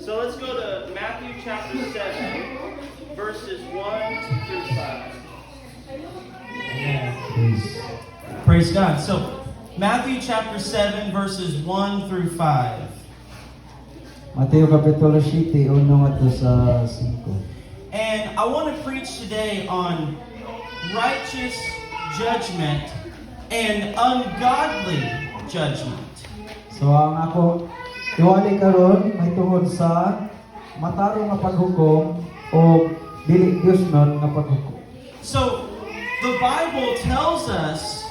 So let's go to Matthew chapter 7, verses 1 through 5. Praise God. So, Matthew chapter 7, verses 1 through 5. Mateo Kapitulo 7, 1 at sa 5. And I want to preach today on righteous judgment and ungodly judgment. So ang ako iwali karon may tungod sa matarong nga paghukom o dili Dios non nga paghukom. So, the Bible tells us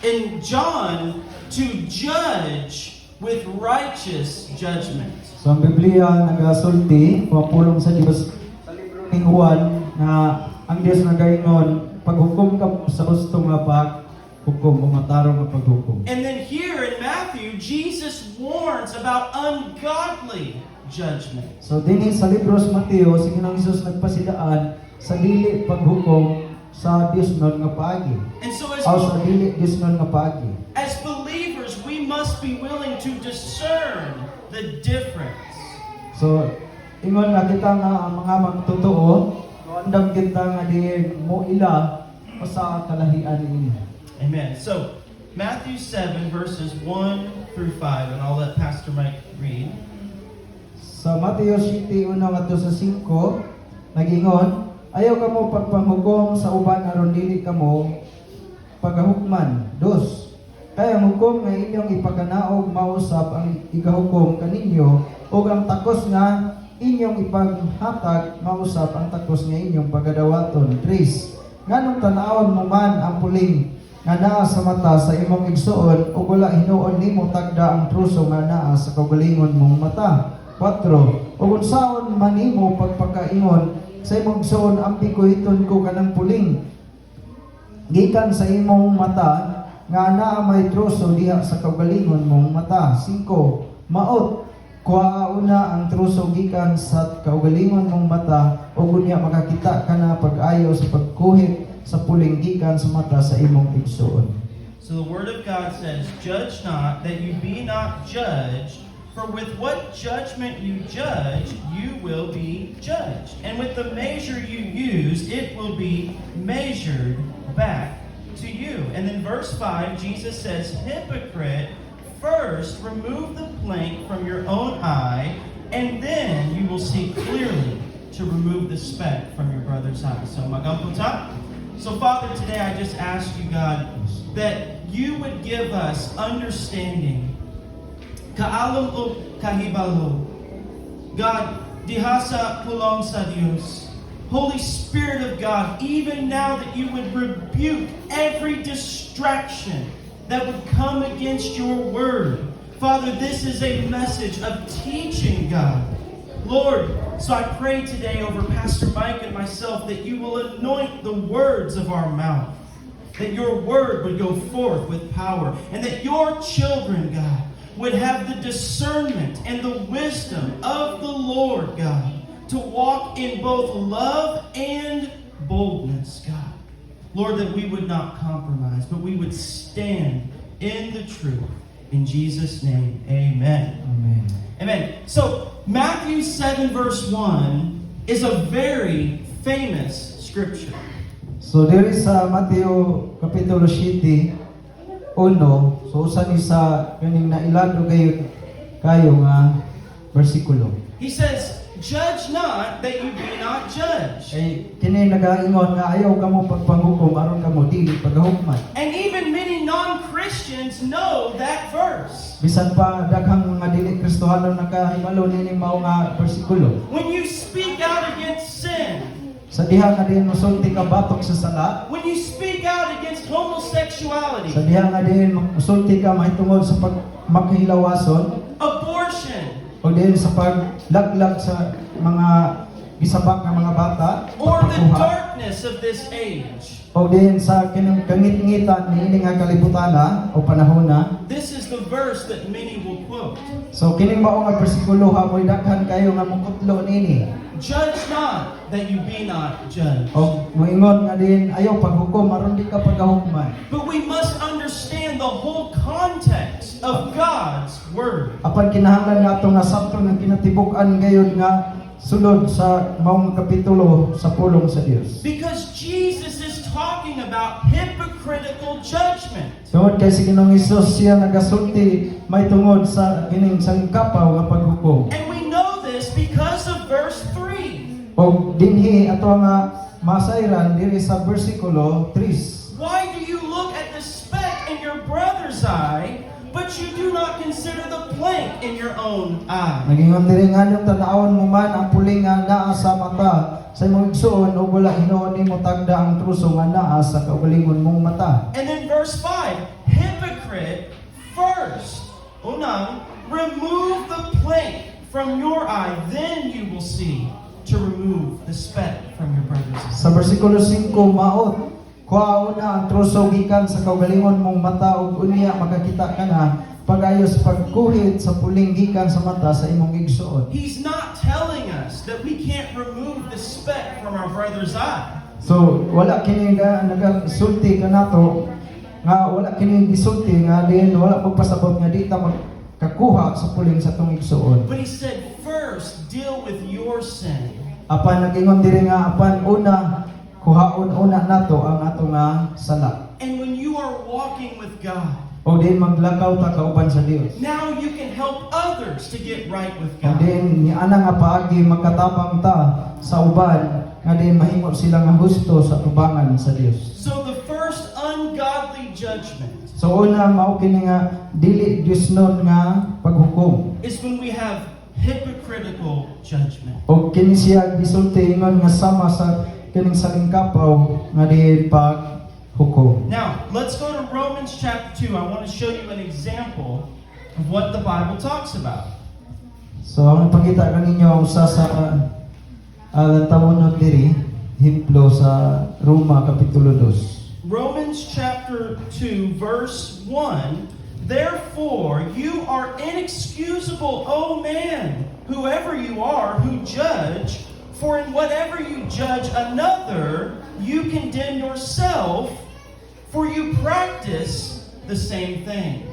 in John to judge with righteous judgment. So ang Biblia nagasulti mapulong sa Dios sa libro ni Juan na ang Dios nagaingon paghukom ka sa gusto nga paghukom o matarong nga paghukom. And then here in Matthew, Jesus warns about ungodly judgment. So dinhi sa libro sa Mateo si Ginoong Hesus nagpasidaan sa dili paghukom sa Dios non nga paagi. And so Sa dili Dios non nga paagi. as believers, we must be willing to discern the difference. So ingon na kita nga ang mga magtotoo andam kita nga di mo ila o sa kalahian ini. Amen. So, Matthew 7, verses 1 through 5, and I'll let Pastor Mike read. Sa Mateo 7, 1 at sa 5, nagingon, ayaw ka mo pagpanghukom sa uban aron dili ka mo pagahukman. 2. Kaya ang hukom nga inyong ipagkanaog mausap ang igahukom kaninyo o ang takos nga inyong ipaghatag mausap ang takos nga inyong pagadawaton. 3. Nganong tanawon mo man ang puling nga naa sa mata sa imong igsuon ug wala hinuon nimo tagda ang truso nga naa sa kaugalingon mong mata. 4. Ug unsaon man nimo pagpakaingon sa imong igsuon ampi ko hiton ko kanang puling gikan sa imong mata nga naa may truso diha sa kaugalingon mong mata. 5. Maot kuhauna ang truso gikan sa kaugalingon mong mata ug unya makakita ka na pag-ayo sa pagkuhit sa puling gikan sa mata sa imong igsuon. So the Word of God says, "Judge not, that you be not judged, for with what judgment you judge, you will be judged. And with the measure you use, it will be measured back to you." And then verse 5, Jesus says, "Hypocrite, first remove the plank from your own eye, and then you will see clearly to remove the speck from your brother's eye." So magamputa. So Father, today I just ask you, God, that you would give us understanding. Kaalam o kahibalo. God, dihasa pulong sa Diyos. Holy Spirit of God, even now that you would rebuke every distraction that would come against your word. Father, this is a message of teaching, God. Lord, so I pray today over Pastor Mike and myself that you will anoint the words of our mouth, that your word would go forth with power, and that your children, God, would have the discernment and the wisdom of the Lord, God, to walk in both love and boldness, God. Lord, that we would not compromise, but we would stand in the truth. In Jesus' name, amen. Amen. Amen. So, Matthew 7 verse 1 is a very famous scripture. So diri sa Mateo Kapitulo 7, 1, so usa ni sa kaning nailado kayo nga bersikulo. He says, "Judge not, that you be not judged." Kay kini nagaingon nga ayaw kamo pagpanghukom aron kamo dili pagahukman. And even many non-Christians know that verse. Bisan pa daghang mga dili Kristohano nakahibalo nini mao nga bersikulo. When you speak out against sin, Sa diha nga din musulti ka batok sa sala, when you speak out against homosexuality, sa diha nga din musulti ka mahitungod sa pagmakihilawason, abortion, o din sa paglaglag sa mga gisabak nga mga bata, or the pagkuha, darkness of this age, o din sa kangit-ngitan ni nga kalibutana o panahona. this is the verse that many will quote. So kining mao nga bersikulo hamoy daghan kayo nga mukutlo nini. judge not that you be not judged. O moingon nga din ayaw paghukom aron di ka pagahukman. But we must understand the whole context of God's word. Apan kinahanglan nato nga sakto nga kinatibuk-an gayud nga sulod sa maong kapitulo sa pulong sa Dios. Because Jesus is talking about hypocritical judgment. Tungod kay si Ginoong Hesus siya nagasulti may tungod sa kining sangkapaw nga paghukom. And we know this because of verse 3. O dinhi ato nga masayran diri sa bersikulo 3. Why do you look at the speck in your brother's eye, but you do not consider the plank in your own eye? Nagingon diri nga nung tanawon mo man ang puling nga naa sa mata sa imong igsuon ug wala hinuon nimo tagda ang truso nga naa sa kaugalingon mong mata. And then verse 5, hypocrite, first, unang, remove the plank from your eye, then you will see to remove the speck from your brother's eye. Sa bersikulo 5 maot, kuhaon na ang truso gikan sa kaugalingon mong mata ug unya makakita ka na pagayos pagkuhit sa puling gikan sa mata sa imong igsuon. He's not telling us that we can't remove the speck from our brother's eye. So wala kini nga nagasulti ka nato nga wala kini gisulti nga din wala magpasabot nga di ta magkakuha sa puling sa tong igsuon. But he said, first, deal with your sin. Apan nagingon diri nga apan una kuhaon una nato ang ato nga sala. And when you are walking with God, O din maglakaw ta kauban sa Dios. now you can help others to get right with O God. din ni ana nga paagi magkatabang ta sa uban nga din mahimo sila nga husto sa tubangan sa Dios. So the first ungodly judgment So una mao kini nga dili Diosnon nga paghukom. is when we have hypocritical judgment. O kini siya gisulti ingon nga sama sa kining salingkapaw nga di paghukom. Now, let's go to Romans chapter 2. I want to show you an example of what the Bible talks about. So ang pagkita kaninyo usa sa tawon diri himplo sa Roma kapitulo 2. Romans chapter 2, verse 1. Therefore, you are inexcusable, O man, whoever you are, who judge, for in whatever you judge another, you condemn yourself, for you practice the same things.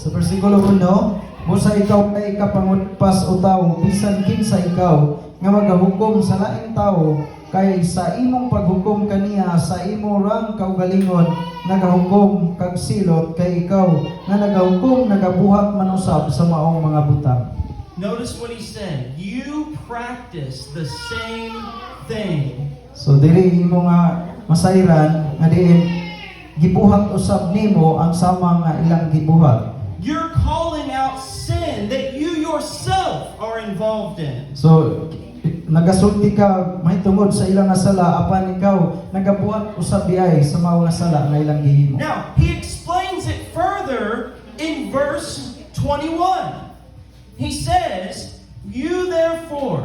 Sa bersikulo 1, busa ikaw kay kapangutpas o tao, bisan kinsa ikaw nga magahukom sa laing tao, kay sa imong paghukom kaniya sa imo rang kaugalingon nagahukom kag silot kay ikaw nga nagahukom nagabuhat manusab sa maong mga butang. Notice what he said. You practice the same thing. So diri imo nga masayran nga diin gibuhat usab nimo ang sama nga ilang gibuhat. You're calling out sin that you yourself are involved in. So nagasulti ka mahitungod sa ilang nga sala apan ikaw nagabuhat usab diay sa mao nga sala nga ilang gihimo. Now, he explains it further in verse 21. He says, you therefore,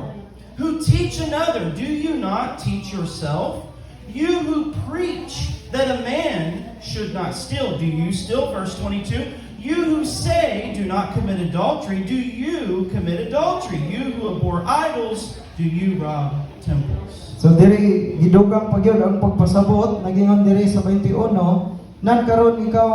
who teach another, do you not teach yourself? You who preach that a man should not steal, do you steal? Verse 22. You who say, do not commit adultery, do you commit adultery? You who abhor idols, do you rob temples? So diri gidugang pagyud ang pagpasabot nagingon diri sa 21 nan karon ikaw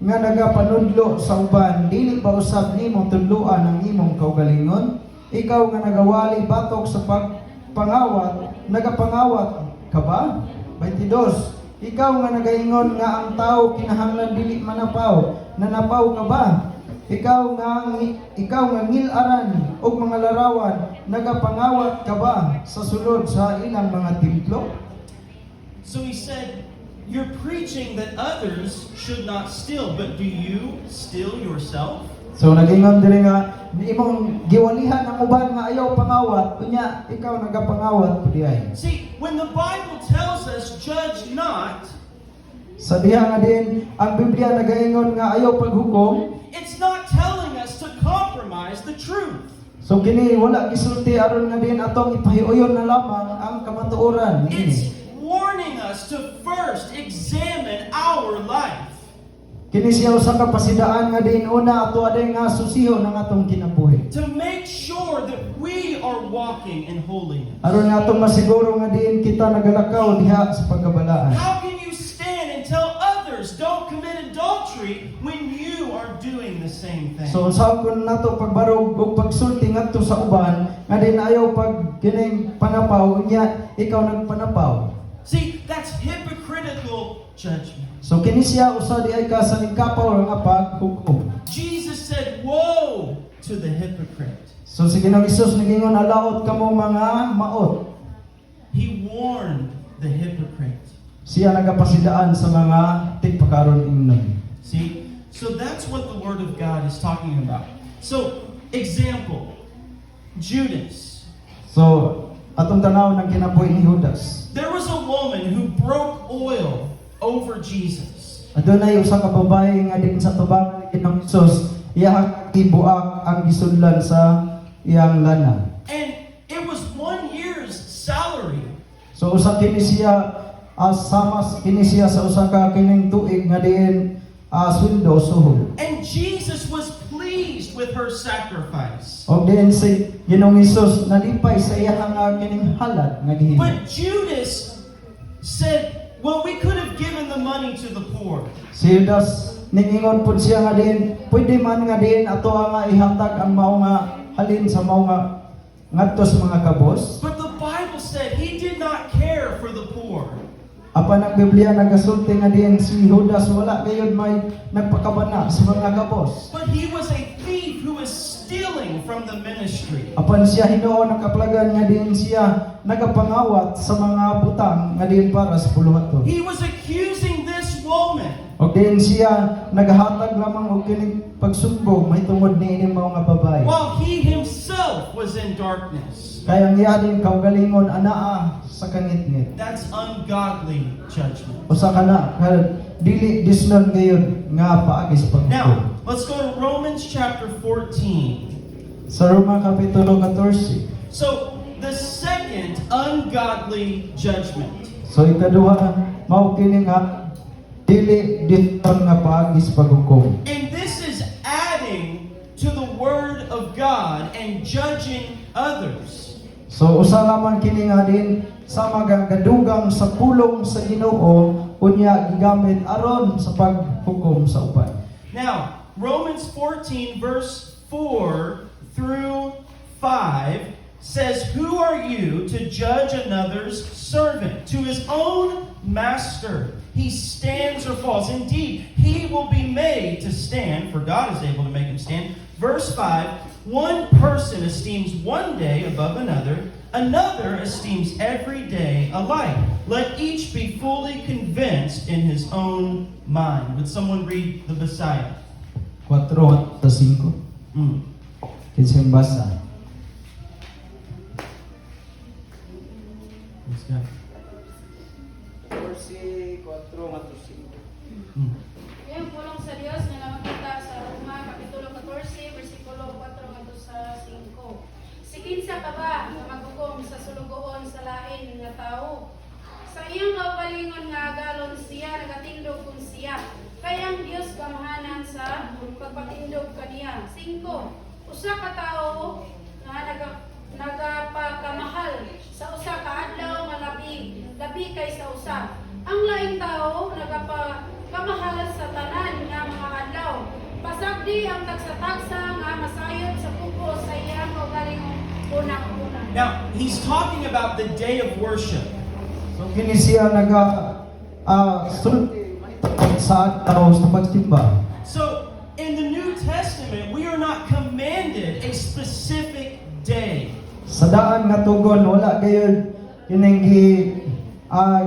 nga nagapanudlo sa uban dili ba usab nimo tudloan ang imong kaugalingon ikaw nga nagawali batok sa pagpangawat nagapangawat ka ba 22 ikaw nga nagaingon nga ang tao kinahanglan dili manapaw nanapaw ka ba ikaw nga ngilaran og mga larawan nagapangawat ka ba sa sulod sa ilang mga templo? So he said, you're preaching that others should not steal, but do you steal yourself? So nagingon diri nga imong giwalihan ang uban nga ayaw pangawat unya ikaw nagapangawat pud diay. See, when the Bible tells us judge not, Sa diha nga din ang Biblia nagaingon nga ayaw paghukom. it's not telling us to compromise the truth. So kini wala gisulti aron nga din atong ipahiuyon na lamang ang kamatuoran It's niini. warning us to first examine our life. Kini siya usa ka pasidaan nga diin una ato aday nga susiho ng atong kinabuhi. To make sure that we are walking in holiness. Aron nga atong masiguro nga diin kita nagalakaw diha sa pagkabalaan. How can you stand and tell others don't commit adultery when you are doing the same thing? So unsa kun nato pagbarog ug pagsulti ngadto sa uban nga diin ayaw pag kining panapaw unya ikaw nagpanapaw. See, that's hypocritical judgment. So kini siya usa di ay ka sa ningkapaw nga paghukom. Jesus said, "Woe to the hypocrite." So si Ginoong Hesus nagingon alaot kamo mga maot. He warned the hypocrite. Siya nagapasidaan sa mga tigpakaron ingnon. See? So that's what the Word of God is talking about. So, example, Judas. So atong tanaw ng kinabuhi ni Judas. There was a woman who broke oil over Jesus. Adunay usa ka babae nga din sa tubangan ni Ginoong Hesus, iya gibuak ang gisunlan sa iyang lana. And it was 1 year's salary. So usa kini siya sama kini siya sa usa ka kining tuig nga diin sweldo suhol. And Jesus was pleased with her sacrifice. Og diin si Ginoong Hesus nalipay sa iyang kining halad nga gihimo. But Judas said, well, we could have given the money to the poor. Si Judas ningingon pud siya nga diin pwede man nga diin ato nga ihatag ang mao nga halin sa mao nga ngadto sa mga kabos. But the Bible said he did not care for the poor. Apan ang Biblia nagasulti nga diin si Judas wala gayud may nagpakabana sa mga kabos. But he was a thief who was stealing from the ministry. Apan siya hinuon nakaplagan nga diin siya nagapangawat sa mga butang nga diin para sa puluhaton. He was accusing this woman. Og diin siya nagahatag lamang og kining pagsumbong mahitungod niini mao nga babae. While he himself was in darkness. Kaya ang iya din kaugalingon anaa sa kangitngit. That's ungodly judgment. Usa kana dili disnon gayud nga paagi sa paghukom. Now, let's go to Romans chapter 14. Sa Roma kapitulo 14. So, the second ungodly judgment. So ikaduha mao kini nga dili disnon nga paagi sa paghukom. And this is adding to the word of God and judging others. So usa lamang kini nga din sa magadugang sa pulong sa Ginoo unya gigamit aron sa paghukom sa uban. Now, Romans 14 verse 4 through 5 says, "Who are you to judge another's servant? To his own master he stands or falls. Indeed, he will be made to stand, for God is able to make him stand." Verse 5, "One person esteems one day above another, another esteems every day alike. Let each be fully convinced in his own mind." Would someone read the Messiah? 4:5. Kinsay basa. Let's go. Verse 4:5. Yung pulong sa Diyos na nakakita sa Roma, Kapitulo 14, versikulo 4 ngadto sa 5. Si kinsa ka ba nga maghukom sa sulugoon sa lain nga tao? Sa iyang kaugalingon nga agalon siya, nagatindog kung siya. Kaya ang Diyos gamahanan sa pagpatindog kaniya. 5. Usa ka tao nga nagapakamahal sa usa ka adlaw nga labi kay sa usa. Ang laing tao nagapakamahal sa tanan nga mga adlaw. Pasagdi ang tagsa-tagsa nga masayod sa puko sa iyang kaugalingon unang-una. Now, he's talking about the day of worship. So kini siya sulti sa adlaw sa pagsimba. So, in the New Testament, we are not commanded a specific day. Sa daan nga tugon wala gayud kining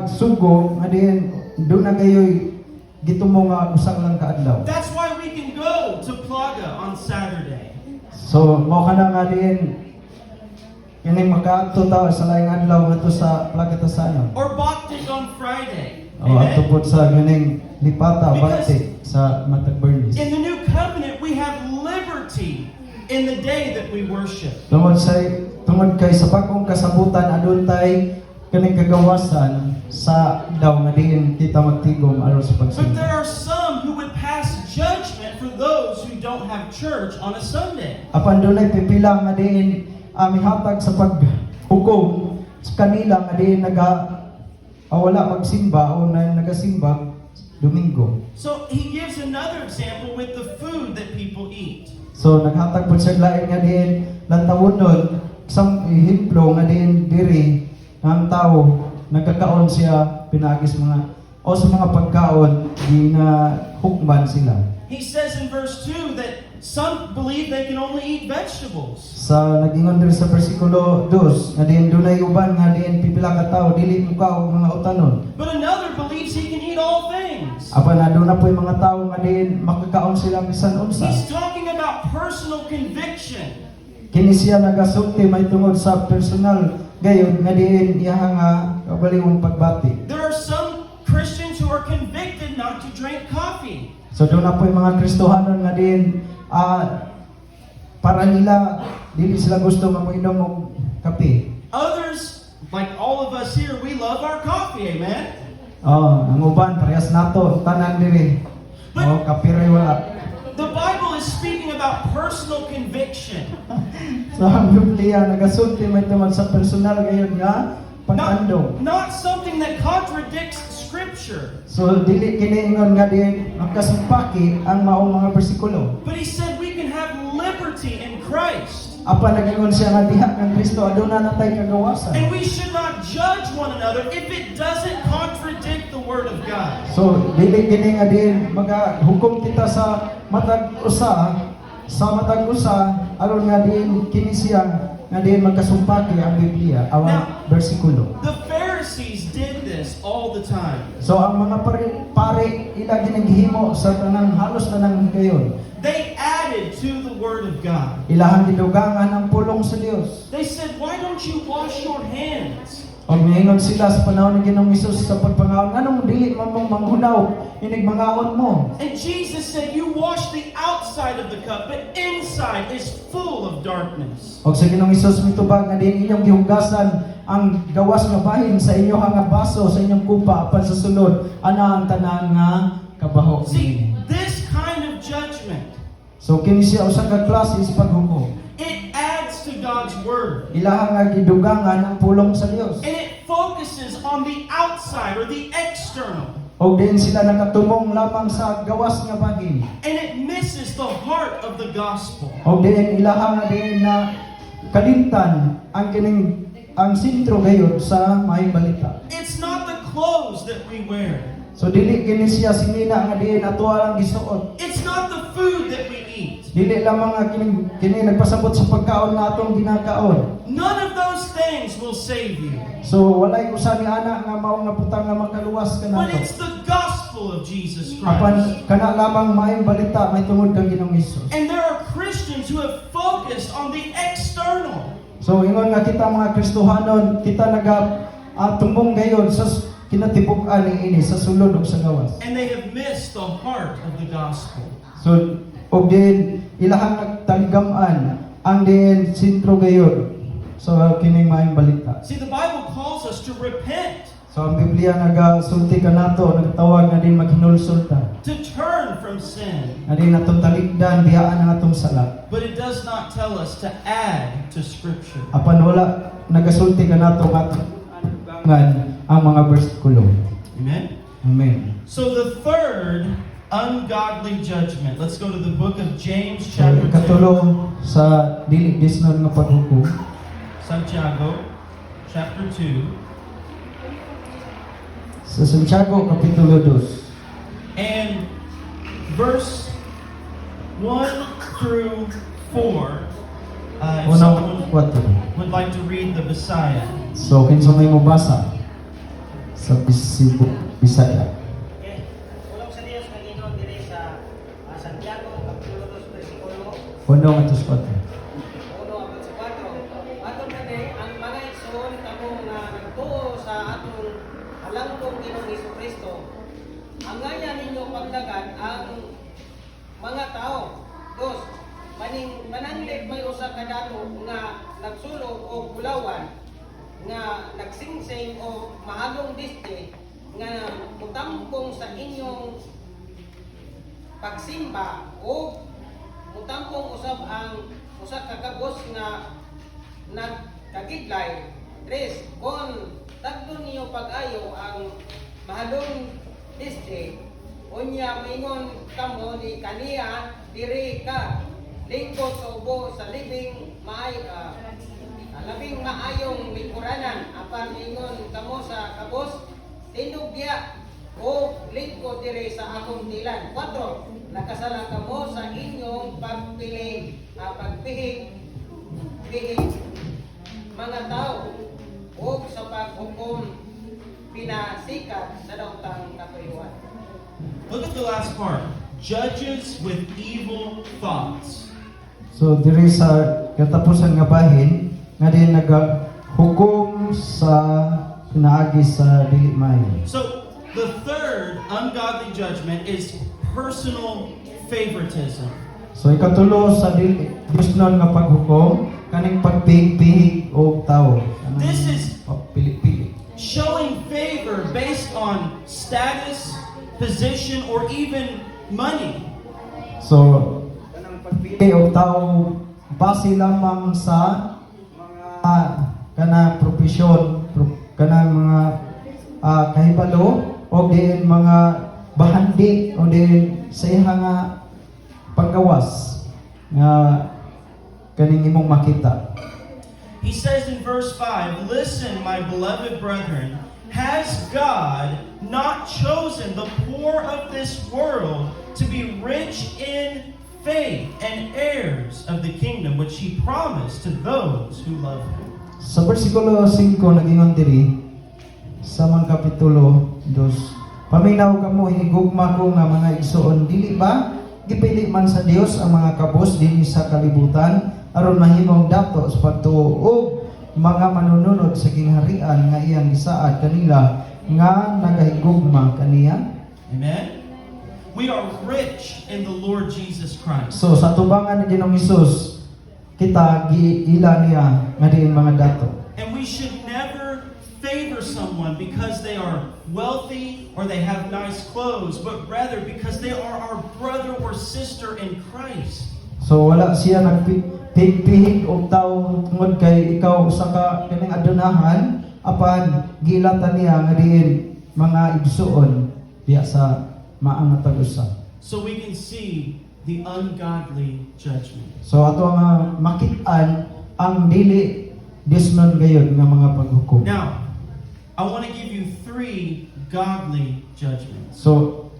sugo nga diin do na gayoy gitumo nga usa lang ka adlaw. That's why we can go to Plaga on Saturday. So mao kana nga diin kining makaadto ta sa laing adlaw ngadto sa Plagatasanon. Or Baptist on Friday. O adto Amen? pod sa kining lipata Because- bante sa Matag Bernis. In the New Covenant, we have liberty in the day that we worship. Tungod kay sa bagong kasabutan adun tay kining kagawasan sa daw nga diin kita magtigom aron sa But pagsimba. there are some who would pass for those who don't have church on a Sunday. Apan dunay pipila nga diin mihatag sa paghukom sa kanila nga diin wala magsimba o nagasimba Domingo. So he gives another example with the food that people eat. So naghatag pud siya lain nga diin lantawon isang ehemplo nga diin diri ang tao nagkakaon siya pinagis o sa mga pagkaon hukman sila. He says in verse 2 that some believe they can only eat vegetables. Sa nagingon diri sa bersikulo 2 nga diin dunay uban nga diin pipila ka tawo dili muka og mga utanon. But another believes he can eat all things. Apan aduna po'y mga tawo nga diin makakaon sila bisan unsa. He's talking about personal conviction. Kini siya nagasulti may tungod sa personal gayud nga diin iya nga kabalihong pagbati. There are some Christians who are convicted not to drink coffee. So doon na po yung mga Kristohanon nga din para nila dili sila gusto mag-inom og kape. Others, like all of us here, we love our coffee, amen? Ang uban parehas nato tanan diri. Kape ray wala. The Bible is speaking about personal conviction. So ang Biblia nagasulti may tungod sa personal gayud nga pag-andong. Not something that contradicts Scripture. So dili kini ingon nga din makasumpaki ang maong mga bersikulo. But he said we can have liberty in Christ. Apa nagingon siya nga diha kang Kristo aduna natay kagawasan. And we should not judge one another if it doesn't contradict the Word of God. So dili kini nga din magahukom kita sa matag usa aron nga din kini siya nga din magkasumpaki ang Biblia awang bersikulo. The Pharisees did this all the time. So ang mga pare ila ginagihimo sa halos tanang gayon. They added to the Word of God. Ilahang gidugangan ang pulong sa Dios. They said, why don't you wash your hands? Og miingon sila sa panahon ni Ginoong Hesus sa pagpangaon, anong dili mamong manghunaw inig mangaon mo? And Jesus said, you wash the outside of the cup, but inside is full of darkness. Og sa Ginoong Hesus mitubag nga din inyong gihugasan ang gawas nga bahin sa inyong nga baso sa inyong kupa apan sa sulod ana ang tanan nga kabaho. See, this kind of judgment, So kini siya usa ka klase sa paghukom. it adds to God's Word. Ilahang nga gidugangan ang pulong sa Dios. And it focuses on the outside or the external. Og din sila nakatumong lamang sa gawas nga bahin. And it misses the heart of the gospel. Og din ilahang nga din na kalimtan ang sentro gayud sa maayong balita. It's not the clothes that we wear. So dili kini siya sinina nga diin ato lang gisuot. It's not the food that we eat. Dili lamang nga kini nagpasabot sa pagkaon nga atong ginakaon. None of those things will save you. So walay usa ni ana nga mao nga butang nga makaluwas But kanato. it's the gospel of Jesus Christ. Apan kana lamang maayong balita may tungod kang Ginoong Hesus. And there are Christians who have focused on the external. So ingon nga kita mga Kristohanon, kita tumbong gayon sa kinatibuk-an ini sa sulod ug sa gawas. And they have missed the heart of the gospel. So og din ilahang nagtaligaman ang din sentro gayon sa kining maayong balita. See, the Bible calls us to repent, So ang Biblia nagasulti kanato, nagtawag na din maghinulsulta. to turn from sin. Na din atong talikdan dihaan ang atong sala. But it does not tell us to add to Scripture. Apan wala nagasulti kanato ngan ang mga bersikulo. Amen? Amen. So the third ungodly judgment. Let's go to the book of James So chapter 2. katulong sa dili disnon nga paghukom. Santiago chapter 2. Sa Santiago kapitulo 2. And verse 1 through 4. If Unang someone 4. would like to read the Messiah. So kinsa may mobasa sa Bisaya. Okay. Ulong sa Dios nga ginon diri sa Santiago kapitulo 2 bersikulo 1 at 4. 1 hanggang sa 4. Aton kani ang mga igsoon kamo nga nagtuo sa atong halangdong Ginoong Hesukristo. Ang ngayan ninyo pagdagan ang mga tao. Dos, mananglit may usa ka dato nga nagsulog o bulawan nga nagsingsing o mahagong disque nga mutampong sa inyong pagsimba o mutampong usab ang usa ka kabos nga nagkagidlay. 3. Kung tagdo niyo pag-ayo ang mahalong district, unya maingon kamo ni kaniya diri ka lingkod sa ubo sa labing maayong lingkuranan apan ingon kamo sa kabos tinugya o lingkod diri sa akong tilan. 4. Nakasala kamo sa inyong pagpihig mga tao o sa paghukom pinasikat sa daotang katuyuan. Look at the last part. Judges with evil thoughts. So diri sa katapusan nga bahin nga din nagahukom sa pinaagi sa dili maayo. So, the third ungodly judgment is personal favoritism. So ikatulo sa Diosnon nga paghukom kaning pagpihig-pihig og tawo. This is pili-pili. showing favor based on status, position, or even money. So kanang pagpili og tawo base lamang sa mga kana profesyon, kanang mga kahibalo o din mga bahandi o din sa iha nga paggawas nga kaning imong makita. He says in verse 5, "Listen, my beloved brethren, has God not chosen the poor of this world to be rich in faith and heirs of the kingdom which he promised to those who love him?" Sa bersikulo 5 nagingon diri sa man kapitulo 2, paminaw kamo hinigugma ko nga mga igsoon, dili ba gipili man sa Dios ang mga kabos dinhi sa kalibutan aron mahimong dato sa pagtuo og mga manununod sa gingharian nga iyang gisaad kanila nga nagahigugma kaniya. Amen? We are rich in the Lord Jesus Christ. So sa tubangan ni Ginoong Hesus kita giila niya nga diin mga dato. And we should never favor someone because they are wealthy or they have nice clothes, but rather because they are our brother or sister in Christ. So wala siya nagpihig og tawo tungod kay ikaw usa ka kining adunahan apan gilatan niya nga diin mga igsuon diya sa maang tag-usa. So we can see the ungodly judgment. So ato nga makit-an ang dili disnon gayon nga mga paghukom. Now, I want to give you 3 godly judgments. So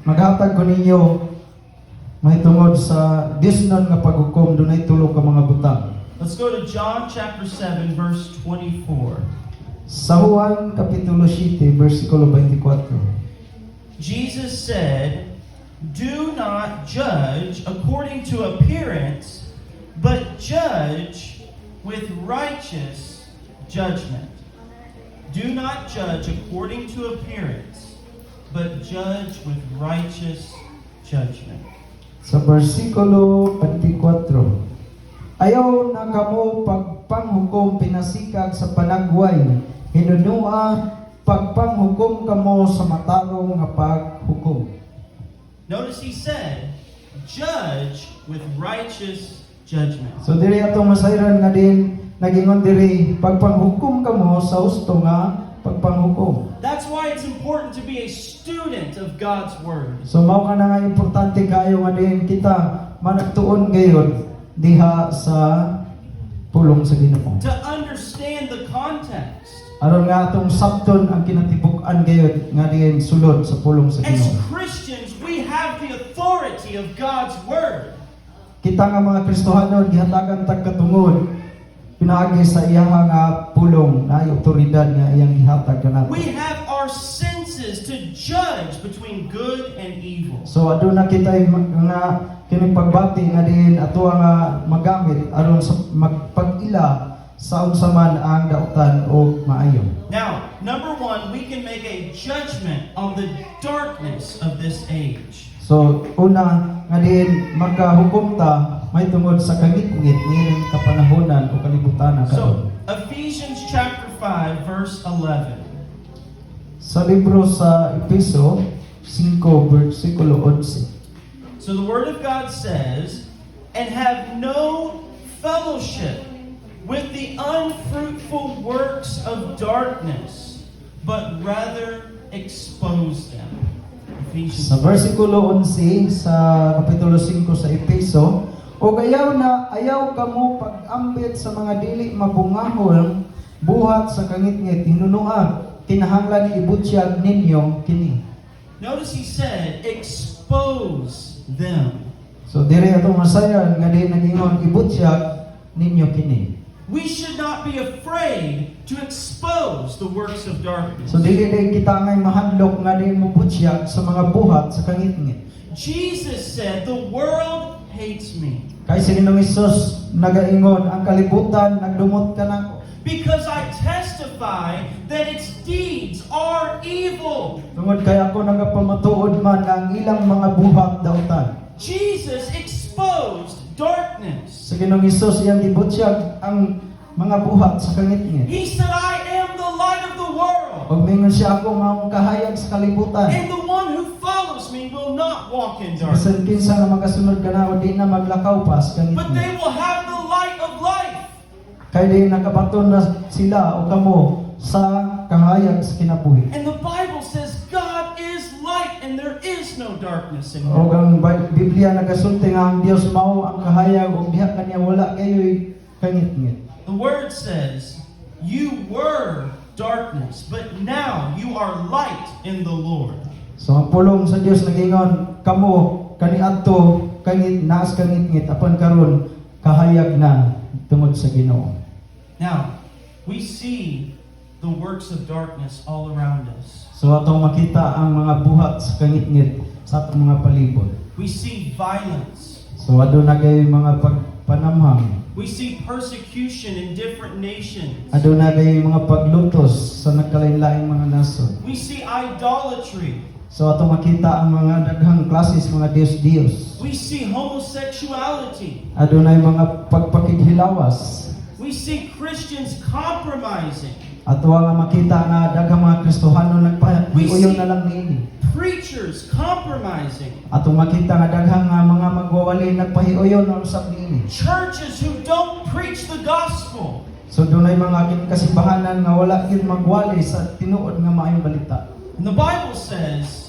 maghatag ko ninyo mahitungod sa disnon nga paghukom dunay tulo ka mga butang. Let's go to John chapter 7 verse 24. Sa Juan kapitulo 7 bersikulo 24. Jesus said, "Do not judge according to appearance, but judge with righteous judgment." Do not judge according to appearance, but judge with righteous judgment. Sa bersikulo 24, ayaw na kamo pagpanghukom pinasikag sa panagway, hinunua pagpanghukom kamo sa matarong nga paghukom. Notice he said, judge with righteous judgment. So diri atong masayran nga din nagingon diri pagpanghukom kamo sa husto nga pagpanghukom. That's why it's important to be a student of God's Word. So mao ka na nga importante kayo nga din kita managtuon gayon diha sa pulong sa Ginoo. To understand the context. Aron nga atong sabton ang kinatibuk-an gayon nga din sulod sa pulong sa As Ginoo. Christians, we have the authority of God's Word. Kita nga mga Kristohanon gihatagan tag katungod pinaagi sa iyang nga pulong na otoridad nga iyang gihatag kanato. We have our senses to judge between good and evil. So aduna kita nga kining pagbati nga din ato nga magamit aron sa magpag-ila sa unsa man ang dautan o maayo. Now, number 1, we can make a judgment on the darkness of this age. So una nga din magkahukom ta may tungod sa kangit-ngit nining kapanahonan o kalibutan So, karon. Ephesians chapter 5, verse 11. Sa libro sa Efeso 5 bersikulo 11. So the Word of God says, and have no fellowship with the unfruitful works of darkness, but rather expose them. Ephesians Sa versikulo 11 sa kapitulo 5 sa Efeso, o ayaw kamo pag-ambit sa mga dili mabungahon buhat sa kangitngit hinunua kinahanglan ibutyag ninyo kini. Notice he said, expose them. So diri ato masayan nga di nagingon ibutyag ninyo kini. We should not be afraid to expose the works of darkness. So dili kita ngay mahadlok nga di mo butyag sa mga buhat sa kangitngit. Jesus said, the world hates me Kay si Ginoong Hesus nagaingon ang kalibutan nagdumot kanako. because I testify that its deeds are evil. Tungod kay ako nagapamatuod man nga ang ilang mga buhat dautan. Jesus exposed darkness. Sa Ginoong Hesus iyang gibutyag ang mga buhat sa kangitngit. He said, I am the light of the world, Pag mingon siya ako maong kahayag sa kalibutan. and the one who follows me will not walk in darkness, Bisan kinsa nga magasunod kana o di na maglakaw pa sa but they kangitngit. will have the light of life. Kay di nakabaton na sila o kamo sa kahayag sa kinabuhi. And the Bible says God is light and there is no darkness in O him. ang Biblia nagasulti nga ang Dios mao ang kahayag ug diha kaniya wala kayo'y kangitngit. The word says, you were darkness, but now you are light in the Lord. So ang pulong sa Dios nagingon kamo kaniadto kangit naas kangitngit apan karon kahayag na tungod sa Ginoo. Now, we see the works of darkness all around us. So atong makita ang mga buhat sa kangitngit sa atong mga palibot. We see violence. So aduna kay mga pagpanamhang, We see persecution in different nations. aduna kay mga paglutos sa nagkalain-laing mga nasod. We see idolatry. So atong makita ang mga daghang klases mga Dios-Dios. We see homosexuality. Adunay mga pagpakighilawas. We see Christians compromising. Ato nga makita nga daghang mga Kristohano nagpahiuyon na lang niini. Preachers compromising. Atong makita nga daghang nga mga magwawali nagpahiuyon na usab niini. Churches who don't preach the gospel. So dunay mga kasibahanan nga wala gyud magwali sa tinuod nga maayong balita. And the Bible says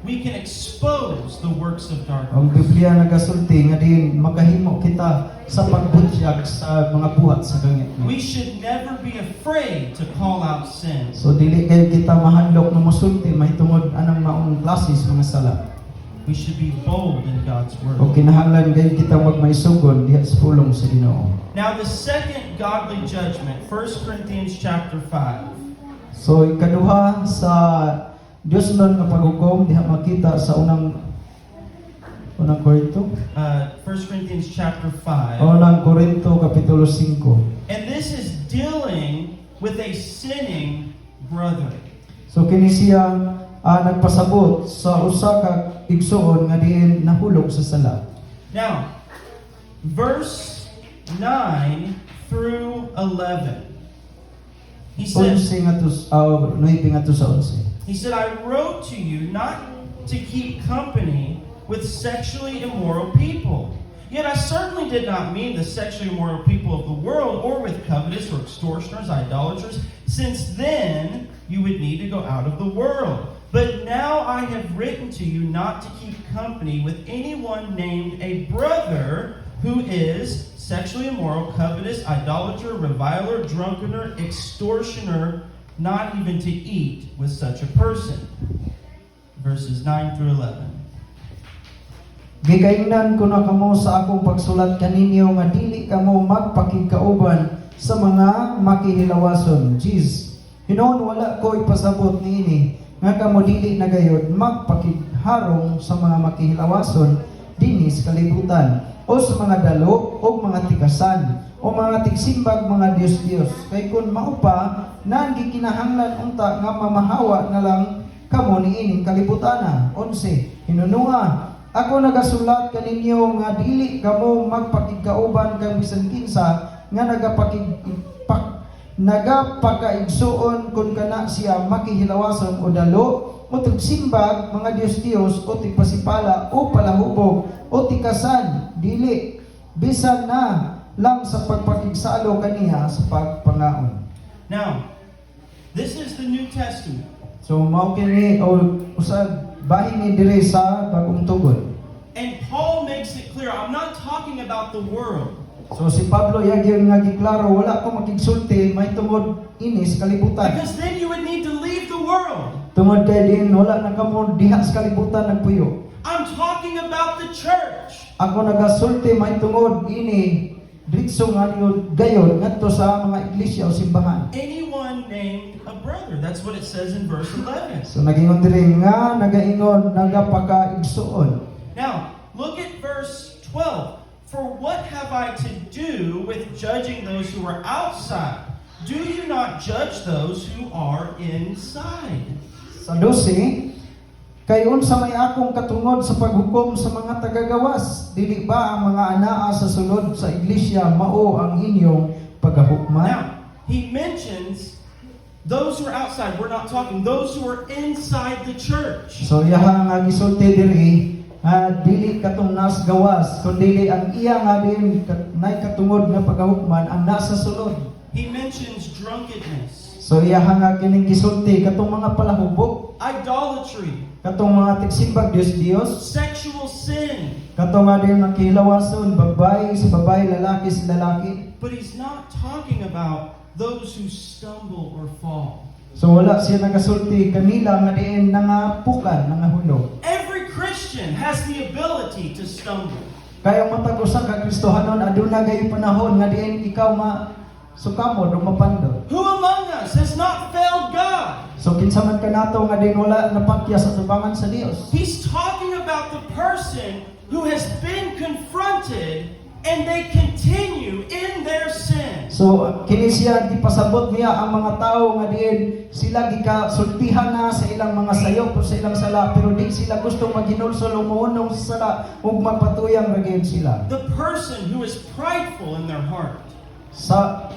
we can expose the works of darkness. Ang Biblia nagasulti nga din makahimo kita sa pagbutyag sa mga buhat sa kangitngit. We should never be afraid to call out sin. So dili kayo kita mahadlok na mosulti mahitungod anang maong klases mga sala. We should be bold in God's O word. kinahanglan kayo kita magmaisugon diha sa pulong sa Ginoo. Now the second godly judgment, 1 Corinthians chapter 5. So ikaduha sa Dios nun nga paghukom diha makita sa unang Korinto. 1 Corinthians chapter 5. Unang Korinto kapitulo 5. And this is dealing with a sinning brother. So kini siya nagpasabot sa usa ka igsoon nga diin nahulog sa sala. Now, verse 9 through 11. He says, 11 nga to 9 nga to sa 11. He said, I wrote to you not to keep company with sexually immoral people. Yet I certainly did not mean the sexually immoral people of the world, or with covetous or extortioners, idolaters, since then you would need to go out of the world. But now I have written to you not to keep company with anyone named a brother who is sexually immoral, covetous, idolater, reviler, drunkard, extortioner, not even to eat with such a person. Verses 9 through 11. Gikaingnan ko na kamo sa akong pagsulat kaninyo nga dili kamo magpakigkauban sa mga makihilawason. Jeez. Hinuon wala ko ipasabot niini nga kamo dili na gayud magpakigharong sa mga makihilawason dinhi sa kalibutan o sa mga dalo o mga tikasan o mga tigsimbag mga Dios-Dios. Kay kun mao pa nang gikinahanglan unta nga mamahawa na lang kamo niining kalibutana. 11. Hinunua ako nagasulat kaninyo nga dili kamo magpakigkauban kang bisan kinsa nga nagapakaigsuon kun kana siya makihilawason o dalo o tagsimbag, mga Diyos-Diyos, o tigpasipala, o palahubog, o tikasan, dili, bisan na lang sa pagpakigsalo kaniya sa pagpangaon. Now, this is the New Testament. So mao kini o usag bahin ni diri sa bagong tugon. And Paul makes it clear, I'm not talking about the world. So si Pablo yagyon nga giklaro wala ko makigsulti may tungod ini sa kalibutan. Because then you would need to leave the world. Tungod kay din wala na kamo diha sa kalibutan nagpuyo. I'm talking about the church. Ako nagasulti may tungod ini diretso nga niyo gayon ngadto sa mga iglesia o simbahan. Anyone named a brother. That's what it says in verse 11. So nagingon diri nga nagaingon nagapakaigsuon. Now, look at verse 12. For what have I to do with judging those who are outside? Do you not judge those who are inside? Sa 12, kay unsa may akong katungod sa paghukom sa mga tagagawas? Dili ba ang mga anaa sa sulod sa iglesia mao ang inyong paghukman? Now, he mentions those who are outside. We're not talking those who are inside the church. So yaha nga gisulti diri dili katong nas gawas kundi ang iya nga din nay katungod nga paghukman ang nasa sulod. He mentions drunkenness, So yaha nga kining gisulti katong mga palahubog, idolatry, katong mga tigsimbag Dios, sexual sin. katong nga din makihilawason babae sa babae, lalaki sa lalaki. But he's not talking about those who stumble or fall. So wala siya nagasulti kanila nga diin nangapukan, nangahulog. Every Christian has the ability to stumble. Kaya matag usa ka Kristohanon aduna gayud panahon nga diin ikaw sukamod o mapandot. Who among us has not failed God? So kinsa man kanato nga diin wala napakya sa tubangan sa Dios. He's talking about the person who has been confronted and they continue in their sin. So kini siya gipasabot niya ang mga tawo nga diin sila gikasultihan na sa ilang mga sayop o sa ilang sala pero di sila gusto maghinulsol o muunong sa sala ug magpatuyang ra gyud sila. The person who is prideful in their heart. Sa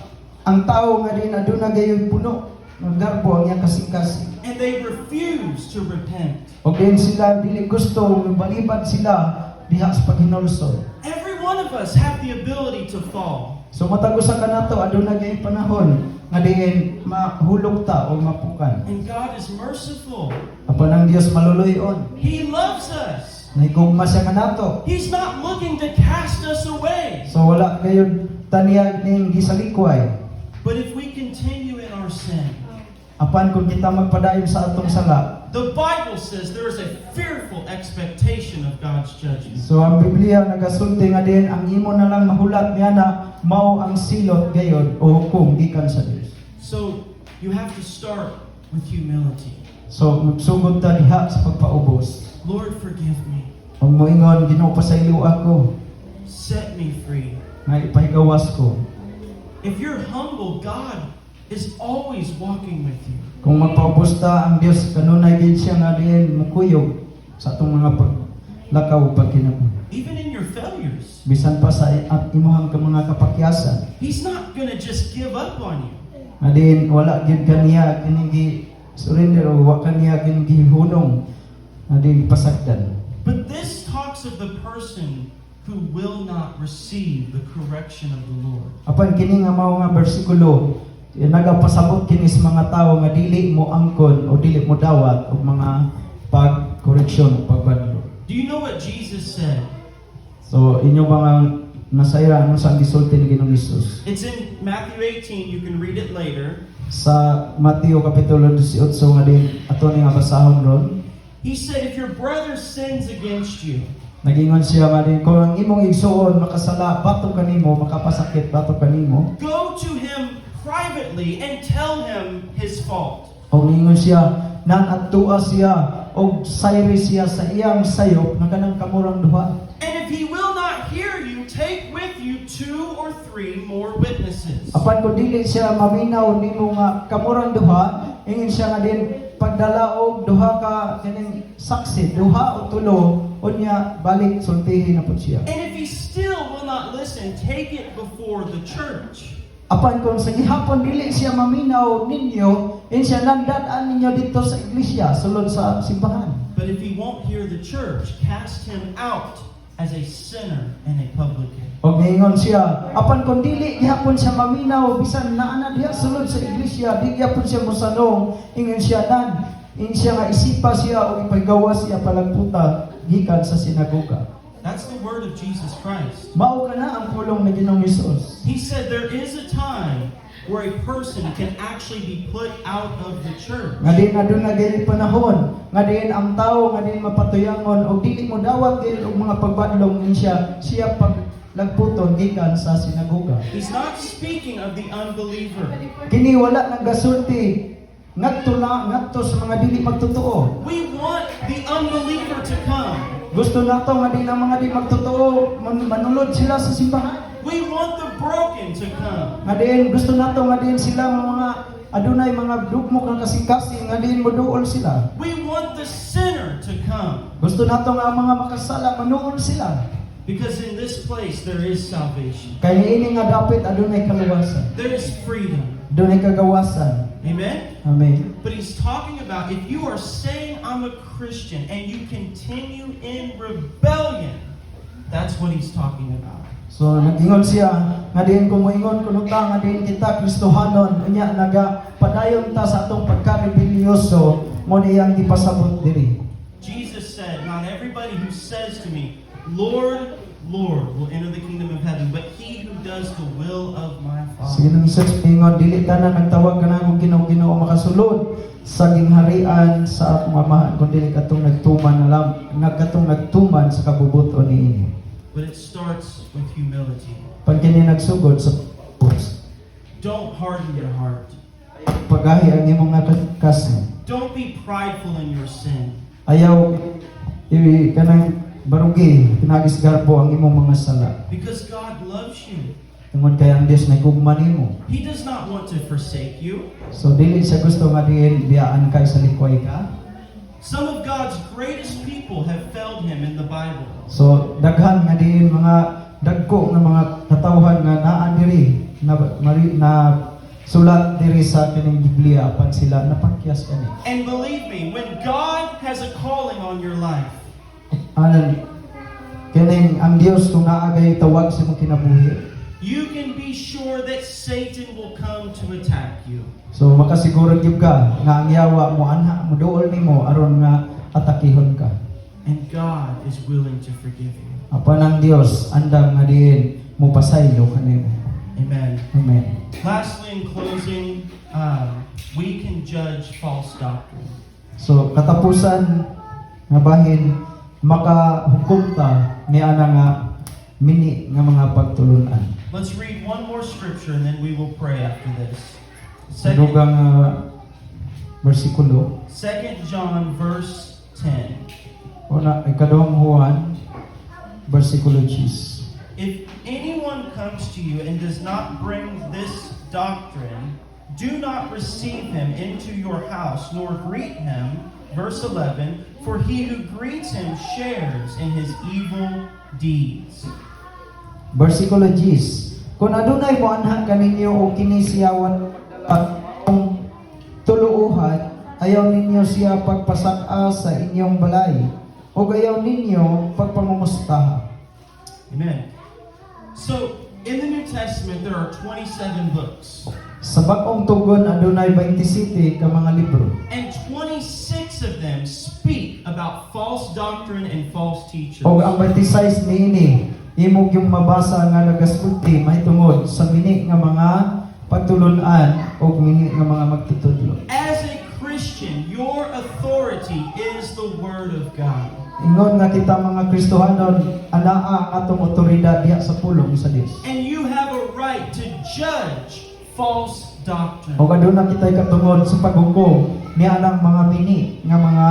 ang tawo nga diin aduna gayud puno ng garbo ang iyang kasing-kasing. And they refuse to repent. O din sila dili gusto balibad sila diha sa paghinulsol. Every one of us have the ability to fall. So matag usa kanato aduna gay panahon nga diin mahulog ta o mapukan. And God is merciful. Apan ang Dios maluluyon. He loves us. Nahigugma siya kanato. He's not looking to cast us away. So wala gayud tanyag ning gisalikway. But if we continue in our sin, Apan kung kita magpadayon sa atong sala. the Bible says there is a fearful expectation of God's judgment. So ang Biblia nagasulti nga din ang imo na lang mahulat niya na mao ang silot gayud o hukom gikan sa Dios. So you have to start with humility. So magsugod ta diha sa pagpaubos. Lord, forgive me. Ang moingon Ginoo pasaylo ako Set me free. nga ipahigawas ko. If you're humble, God is always walking with you. Kung magpaubos ta ang Dios kanunay gid siya nga din mukuyog sa atong mga paglakaw pagkinabuhi. Even in your failures, Bisan pa sa at imuhang mga kapakyasan. He's not going to just give up on you. Nga din wala gid kaniya kining surrender o wa kaniya kining gihunong nga din pasagdan. But this talks of the person who will not receive the correction of the Lord. Apan kini nga mao nga bersikulo nagapasabot kini sa mga tawo nga dili mo angkon o dili mo dawat og mga pagkoreksyon o pagbadlo. Do you know what Jesus said? So inyo ba nga nasayra ano sa gisulti ni Ginoong Hesus? It's in Matthew 18. You can read it later. Sa Mateo kapitulo 18 nga din ato ni nga basahon ron. He said, if your brother sins against you, Nagingon siya nga din kung ang imong igsuon makasala batok kanimo makapasakit batok kanimo. go to him privately and tell him his fault. O ningon siya nang adtua siya og sayri siya sa iyang sayop nga kanang kamurang duha. And if he will not hear you, take with you 2 or 3 more witnesses. Apan kung dili siya maminaw nimo nga kamurang duha, ingin siya nga din pagdala og duha ka kining saksi, duha o tulo unya balik sultihin na pud siya. And if he still will not listen, take it before the church. Apan kung sa gihapon dili siya maminaw ninyo, siya nagdaan ninyo dito sa iglesia, sulod sa simbahan. But if he won't hear the church, cast him out as a sinner and a publican. O ngayon siya, apan kung dili gihapon siya maminaw, bisan naana diha sulod sa iglesia, di gihapon siya mosanong, ingon siya siya nga isipa siya o ipagawa siya palagputa gikan sa sinagoga. That's the word of Jesus Christ. Mao kana ang pulong ni Ginoong Hesus. He said there is a time where a person can actually be put out of the church. Nga din aduna dili panahon, nga din ang tao nga din mapatuyangon og dili mo dawat dili og mga pagbadlong siya paglagputon gikan sa sinagoga. He's not speaking of the unbeliever. Kini wala nagasulti ngadto sa mga dili magtotoo. We want the unbeliever to come. Gusto nato nga din ang mga di magtotoo manulod sila sa simbahan. We want the broken to come. Nga din gusto nato nga din sila mga adunay mga dugmok nga kasing-kasing nga din moduol sila. We want the sinner to come. Gusto nato nga ang mga makasala manuol sila. Because in this place there is salvation. Kaya ini nga dapat adunay kaluwasan. There is freedom. Adunay kagawasan. Amen? Amen. But he's talking about if you are saying I'm a Christian and you continue in rebellion, that's what he's talking about. So nag-ingon siya nga din kung moingon kuno ta nga din kita Kristohanon unya naga padayon ta sa atong pagka-rebelyoso mo niyang gipasabot diri. Jesus said, not everybody who says to me, Lord, Lord, will enter the kingdom of heaven, but he who does the will of my Sige Father. nang Hesus ingon dili ta na nagtawag kana og Ginoo makasulod sa gingharian sa atong amahan kun dili katong nagtuman sa kabubuton niini. But it starts with humility. Pag kini nagsugod sa puso, Don't harden your heart. pagahi ang imong kasin. Don't be prideful in your sin. Ayaw kanang barugi pinagisgarbo ang imong mga sala. Because God loves you. Tungod kay ang Dios nagugma nimo. He does not want to forsake you. So dili siya gusto nga diin biyaan kay sa likoy ka. Some of God's greatest people have failed him in the Bible. So daghan nga diin mga dagko nga mga katawhan nga naa diri na sulat diri sa kining Biblia apan sila napakyas kani. And believe me, when God has a calling on your life, Anan kining ang Dios kung naa gay tawag sa imong kinabuhi. you can be sure that Satan will come to attack you. So makasiguro gyud ka nga ang yawa mo anha mo duol nimo aron nga atakihon ka. And God is willing to forgive you. Apan ang Dios andam nga diin mo pasaylo kanimo. Amen. Amen. Lastly, in closing, we can judge false doctrine. So katapusan nga bahin makahukom ta niana nga mini nga mga pagtulunan. Let's read one more scripture and then we will pray after this. Sa dugang bersikulo 2 John verse 10. una ikaduhang Juan bersikulo 10. If anyone comes to you and does not bring this doctrine, do not receive him into your house, nor greet him. Verse 11, for he who greets him shares in his evil deeds. Bersikulo 10. Kung adunay moanha kaninyo o kini siyawan ang tuluuhan, ayaw ninyo siya pagpasaka sa inyong balay, o ayaw ninyo pagpamumustaha. Amen. So, in the New Testament, there are 27 books. Sa bagong tugon adunay 27 ka mga libro. And 26 of them speak about false doctrine and false teachers. O ang 26 niini imong yung mabasa nga nagaskulti mahitungod sa mini nga mga pagtulunan o mini nga mga magtutudlo. As a Christian, your authority is the Word of God. Ingon nga kita mga Kristohanon anaa atong otoridad diha sa pulong sa Dios. And you have a right to judge false doctrine. O aduna kitay katungod sa paghukom niya ang mga mini nga mga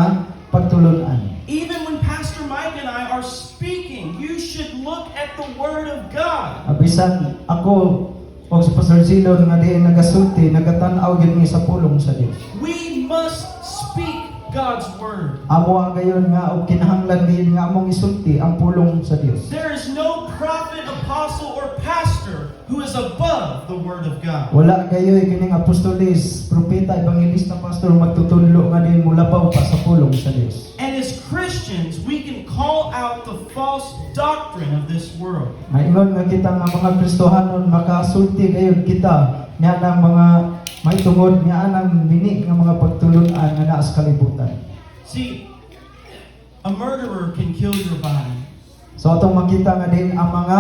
pagtulunan. Even when Pastor Mike and I are speaking, you should look at the Word of God. Abisan ako o sa Pastor Zilon nga diin nagasulti nagatan-aw gyud mi sa pulong sa Dios. We must speak God's Word. Amo ang gayon nga og kinahanglan din nga among isulti ang pulong sa Dios. There is no prophet, apostle, or pastor who is above the Word of God. Wala kayo kining apostolis, propeta, evangelista, pastor magtutudlo nga din mulabaw pa sa pulong sa Dios. And as Christians, we can call out the false doctrine of this world. Maingon nga kita nga mga Kristohanon makasulti kayo kita nga ng mga may tungod nga anang mini nga mga pagtulunan nga naa sa kalibutan. See, a murderer can kill your body. So atong makita nga din ang mga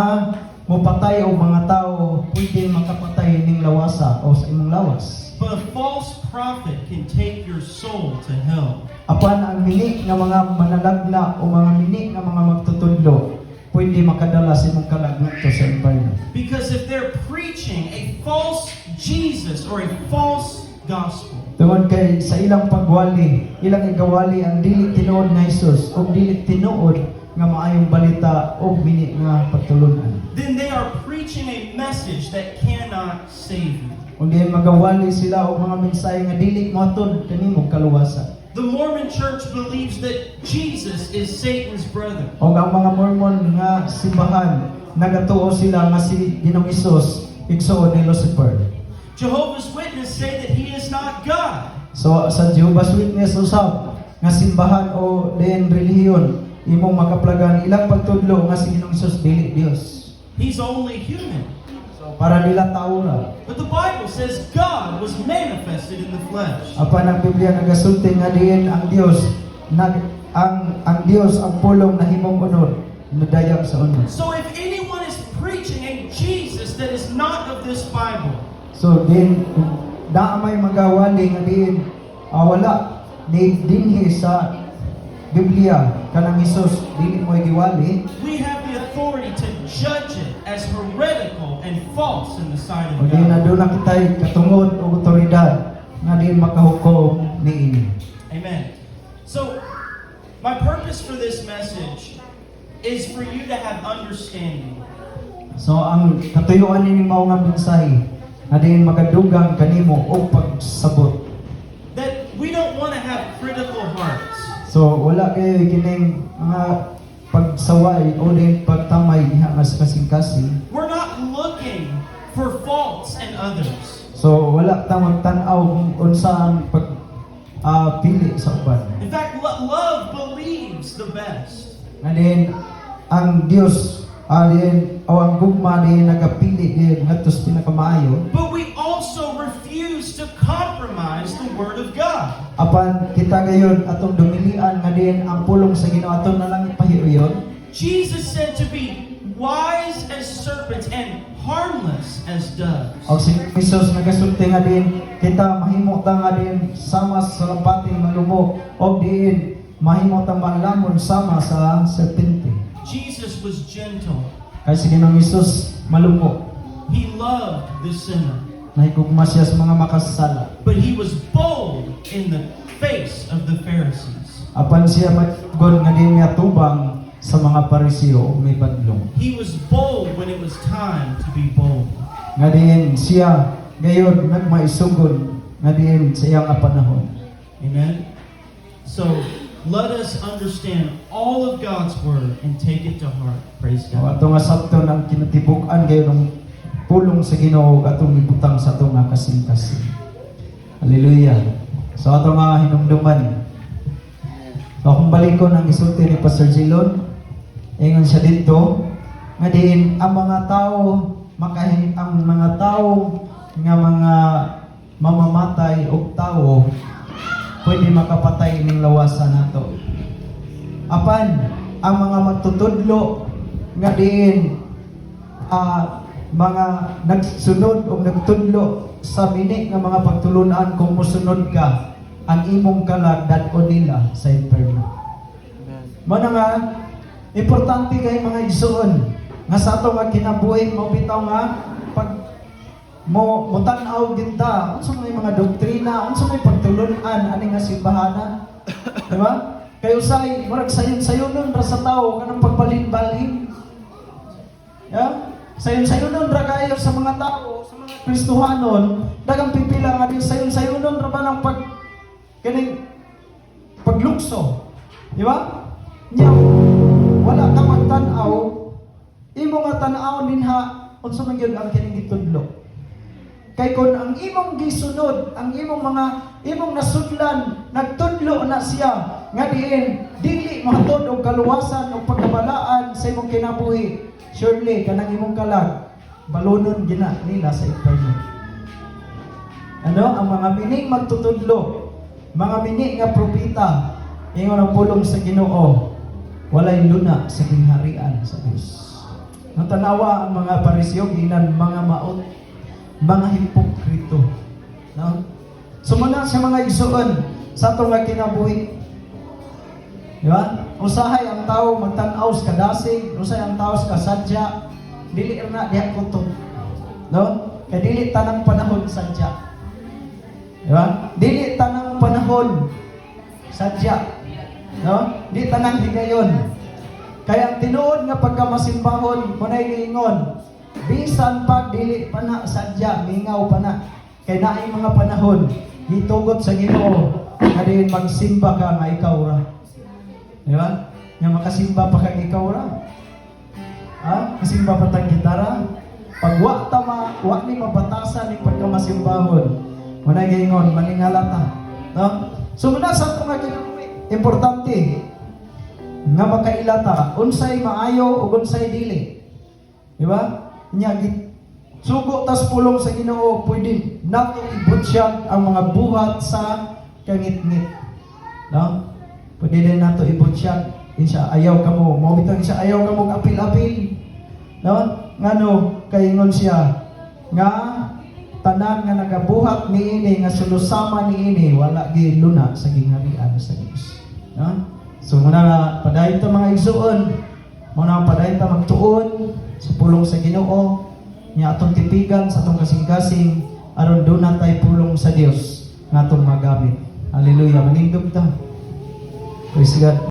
mupatay o mga tao pwede makapatay ning lawasa o sa imong lawas. But a false prophet can take your soul to hell. Apan ang mini nga mga manalagna o mga mini nga mga magtutudlo pwede makadala sa imong kalag ngadto sa impyerno. Because if they're preaching a false Jesus or a false gospel, Tungod kay sa ilang pagwali, ilang igawali ang dili tinuod nga Hesus o dili tinuod nga maayong balita o mini nga pagtulunan. then they are preaching a message that cannot save you. Kung di magawali sila o mga mensahe nga dili moatod kanimo kaluwasan. The Mormon Church believes that Jesus is Satan's brother. O ang mga Mormon nga simbahan nagatuo sila nga si Ginoong Hesus igsuon ni Lucifer. Jehovah's Witnesses say that he is not God. So sa Jehovah's Witness usab nga simbahan o diin relihiyon imong makaplagan ilang pagtudlo nga si Ginoong Hesus dili Dios. He's only human. So para nila tao ra. But the Bible says God was manifested in the flesh. Apan ang Biblia nagasulti nga diin ang Dios ang Dios ang pulong nahimong unod nadayag sa unod. So if anyone is preaching a Jesus that is not of this Bible, So din naa may magawali nga diin wala ni dinhi sa Biblia kanang Hesus dili mo giwali. we have the authority to judge it as heretical and false in the sight O of di na God. doon na kita'y katungod o otoridad nga din makahukom niini. Amen. So, my purpose for this message is for you to have understanding. So ang katuyuan nini mao nga mensahe nga din magadugang kanimo og pagsabot. That we don't want to have critical hearts. So wala kayo kining mga pagsaway o din pagtamay diha nga sa kasing-kasing. We're not looking for faults in others. So wala ta magtan-aw kung unsa ang pag pili sa uban. In fact, love believes the best. Nga din ang Dios din o ang gugma din nagapili din ngadto sa pinakamaayo. But we also refuse to compromise the Word of God. Apan kita gayon atong dumilian nga din ang pulong sa Ginoo aton na lang ipahiuyon. Jesus said to be wise as serpents and harmless as doves. Og si Jesus nagasulti nga din kita mahimo ta nga din sama sa lampating malubog og diin mahimo ta malamon sama sa serpente. Jesus was gentle. Kay si Ginoong Hesus malubog. He loved the sinner. Nahigugma siya sa mga makasala. But he was bold in the face of the Pharisees. Apan siya magtugon nga din niya tubang sa mga Pariseo ug may badlong. He was bold when it was time to be bold. Nga din siya gayon nagmaisugon nga din sa iyang panahon. Amen? So, let us understand all of God's Word and take it to heart. Praise So, God. ato nga sabton ang kinatibuk-an gayon ng pulong sa Ginoo ug atong ibutang sa ato nga kasing-kasing. Hallelujah. So ato nga hinumduman. So kung balikon ang isulti ni Pastor Jilon, ingon siya dito nga diin ang mga tao ang mga tao nga mga mamamatay og tao pwede makapatay ning lawasan nato. Apan ang mga magtutudlo nga diin mga nagsunod o nagtudlo sa mini nga mga pagtulunan kung musunod ka ang imong kalag dat-o nila sa impyerno. Mao nga importante kay mga igsoon nga sa ato nga kinabuhi mo bitaw nga pag mo tan-aw din ta unsa may mga doktrina, unsa may pagtulunan ani nga simbahana. Di ba? Kay usay murag sayon-sayonon ra sa tawo kanang pagbalin-balin. Ya? Sayon-sayonon ra kayo sa mga tao, sa mga Kristohanon, dagang pipila nga din sayon-sayonon ra ba ng paglukso. Di ba? Nya wala ka magtan-aw, imo nga tan-aw dinha unsa man gyud ang kining gitudlo. Kay kun ang imong gisunod, ang imong nasudlan, nagtudlo na siya nga diin dili mahatod og kaluwasan o pagkabalaan sa imong kinabuhi. Surely kanang imong kalag balunon gina nila sa inferno. Ano ang mga mining magtutudlo, mga mini nga propeta, ingon ang pulong sa Ginoo, walay luna sa gingharian sa Dios. Natanawa ang mga Pariseo ginan mga maot, mga hipokrito. No? Sumunod sa mga igsoon sa atong nga kinabuhi. Di ba? Usahay ang tao magtan-aw sa kadasig, usahay ang tao sa kasadya, dili na diha kutob. No? Kay dili tanang panahon sadya. Di ba? Dili tanang panahon sadya. No? Di tanang higayon. Kaya ang tinuod nga pagkamasimbahon, munay giingon, bisan pag dili pa na sadya, mingaw pa na. Kay naay mga panahon, gitugot sa Ginoo, kadiin magsimba ka nga ikaw ra. Di ba? Nga makasimba pa kang ikaw ra. Ha? Kasimba pa tang gitara. Pag wa ni mabatasan ni pagkamasimbahon, munay giingon, maningala ta. No? So muna sa itong importante, nga makailata unsay maayo ug unsay dili. Di ba? Nya sugo tas pulong sa Ginoo pwede nato ibutsyag ang mga buhat sa kangit-ngit. No? Pwede din nato ibutsyag insya ayaw kamo mo bitaw insya ayaw kamo apil-apil. No? Ngano kay ingon siya nga tanan nga nagabuhat niini nga sulusama niini wala gi luna sa gingharian sa Dios. No? So muna padayon ta mga igsuon, muna padayon ta magtuon sa pulong sa Ginoo, nya atong tipigan sa atong kasing-kasing aron do na tay pulong sa Dios nga atong magamit. Hallelujah, manindog ta. Praise God.